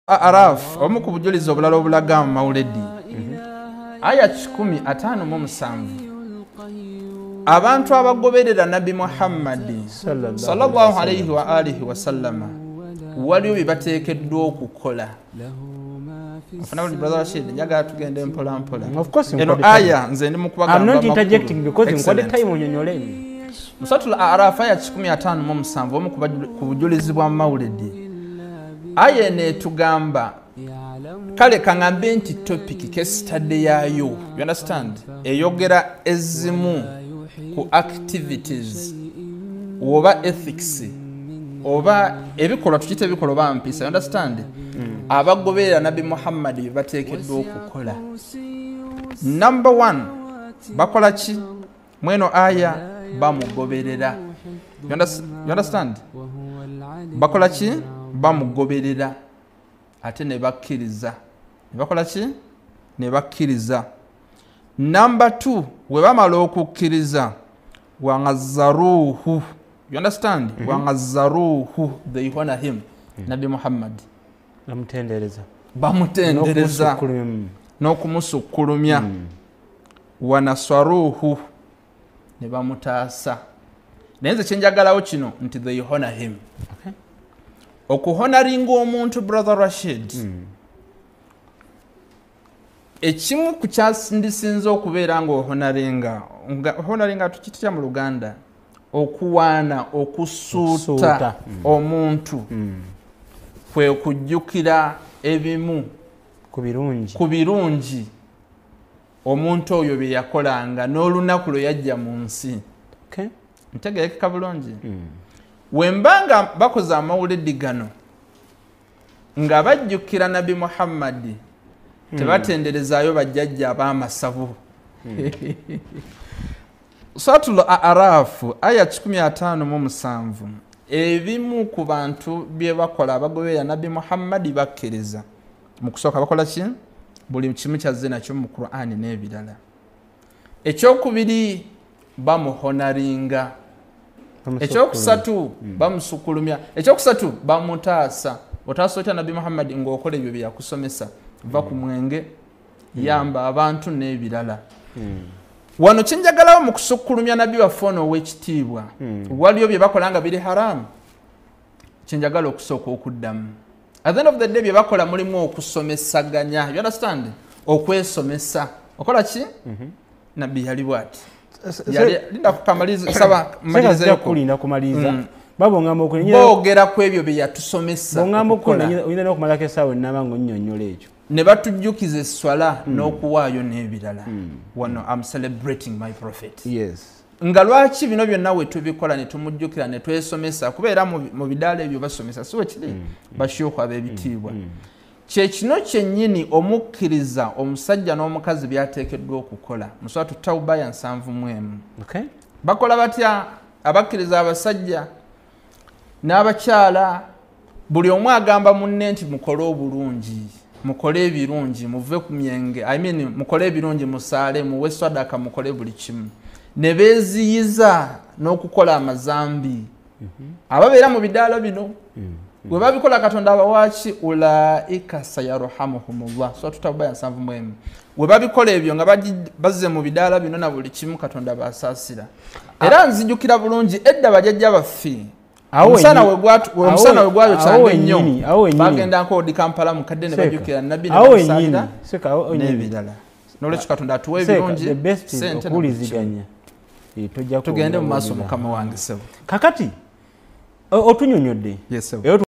Araf omu ku bujulizi obulala obulaga mu mawuledi aya 157 abantu abagoberera Nabi Muhammad sallallahu alayhi wa alihi wa sallama waliwo bibateekeddwa okukola. Afana brother Rashid njaga tugende mpola mpola. Of course eno aya nze ndi mukubagamba. I'm not interjecting because in what time onyonyoleni. Musatul Araf aya 157 omu ku bujulizi bwa mawuledi aya ne tugamba kale kangambe nti topic case study yayo, you understand, eyogera ezimu ku activities oba ethics oba ebikolwa tukite ebikolwa bampisa, you understand, abagoberera Nabi Muhammad bateekeddwa okukola. Number 1 bakola ki mweno aya bamugoberera, you understand, bakola ki bamugoberera ate ne bakkiriza. Ne bakola ki ne bakkiriza. Number 2 we bamala okukkiriza wangazzaruhu, you understand, wangazzaruhu, they honor him, Nabi Muhammad bamutendereza n'okumusukkulumya, wanaswaruhu ne bamutaasa. Naye nze kyenjagalawo kino nti they honor him. Okay. Okuhonaringa omuntu brother Rashid, ekimu ku kyasindisinza okubeera nga ohonaringa tukitya mu Luganda, okuwaana okusuuta omuntu kwe kujjukira ebimu ku birungi omuntu oyo bye yakolanga n'olunaku lwe yajja mu nsi. Okay. Ntegerekeka bulungi. Wembanga bakoze amawuledi gano nga bajjukira Nabi Muhammad tebatenderezaayo bajjajja ab'amasavu. Suratul Araf aya 157 ebimu ku bantu bye bakola abagoberera Nabi Muhammad bakkiriza. Mu kusooka bakola ki? Buli kimu kyazze nakyo mu Qur'ani n'ebirala. Ekyokubiri bamuhonaringa. Ekyokusatu bamusukkulumya. Ekyokusatu bamutaasa. Otaasa otya Nabi Muhammad ng'okola ebyo bye yakusomesa, va ku mwenge, yamba abantu n'ebirala. Wano kyenjagalawo mu kusukkulumya Nabi waffe ono ow'ekitiibwa, waliyo bye bakola nga biri haramu, kyenjagala okusooka okuddamu. At the end of the day bye bakola mulimu okusomesaganya, you understand, okwesomesa. Okola ki? Nabi yali bw'ati. Linda kukamaliza saba maliza kulinda kumaliza babo ngamba okunyira boogera ku ebyo bye yatusomesa ngamba okunyira oyina n'okumalako essaawa ennabango nnyonnyola ekyo ne batujjukiza esswala n'okuwaayo n'ebirala. Wano I'm celebrating my prophet. Yes. Nga lwaki bino byonna we tubikola ne tumujjukira ne twesomesa kubeera mu bidaala ebyo basomesa so ekiri bashyuhu ab'ebitiibwa. Kyekino kyennyini omukkiriza omusajja n'omukazi byateekeddwa okukola mu Suratu Tawba ya 71. Okay. Bakola batya abakkiriza abasajja n'abakyala? Buli omu agamba munne nti mukole obulungi, mukole ebirungi, muve ku myenge, mukole ebirungi, musaale, muwe sadaka, mukole buli kimu. Ne beeziyiza n'okukola amazambi. Ababeera mu bidaala bino gwe babikola Katonda abawaaki ulaika sayarhamuhumullah. So tutaba nsanvu mwemu gwe babikola ebyo nga bazze mu bidaala bino na buli kimu Katonda basaasira. Era nzijukira bulungi edda bajjajja baffe omusana we gwayo kyange nnyo bagenda nkodi Kampala mu kadde ne bajjukira Nabi n'abasaasira n'ebirala. N'olwekyo Katonda atuwa ebirungi sente n'okuliziganya tugende mu maaso Mukama wange sebo. Kakati otunyonyodde. Yes sebo.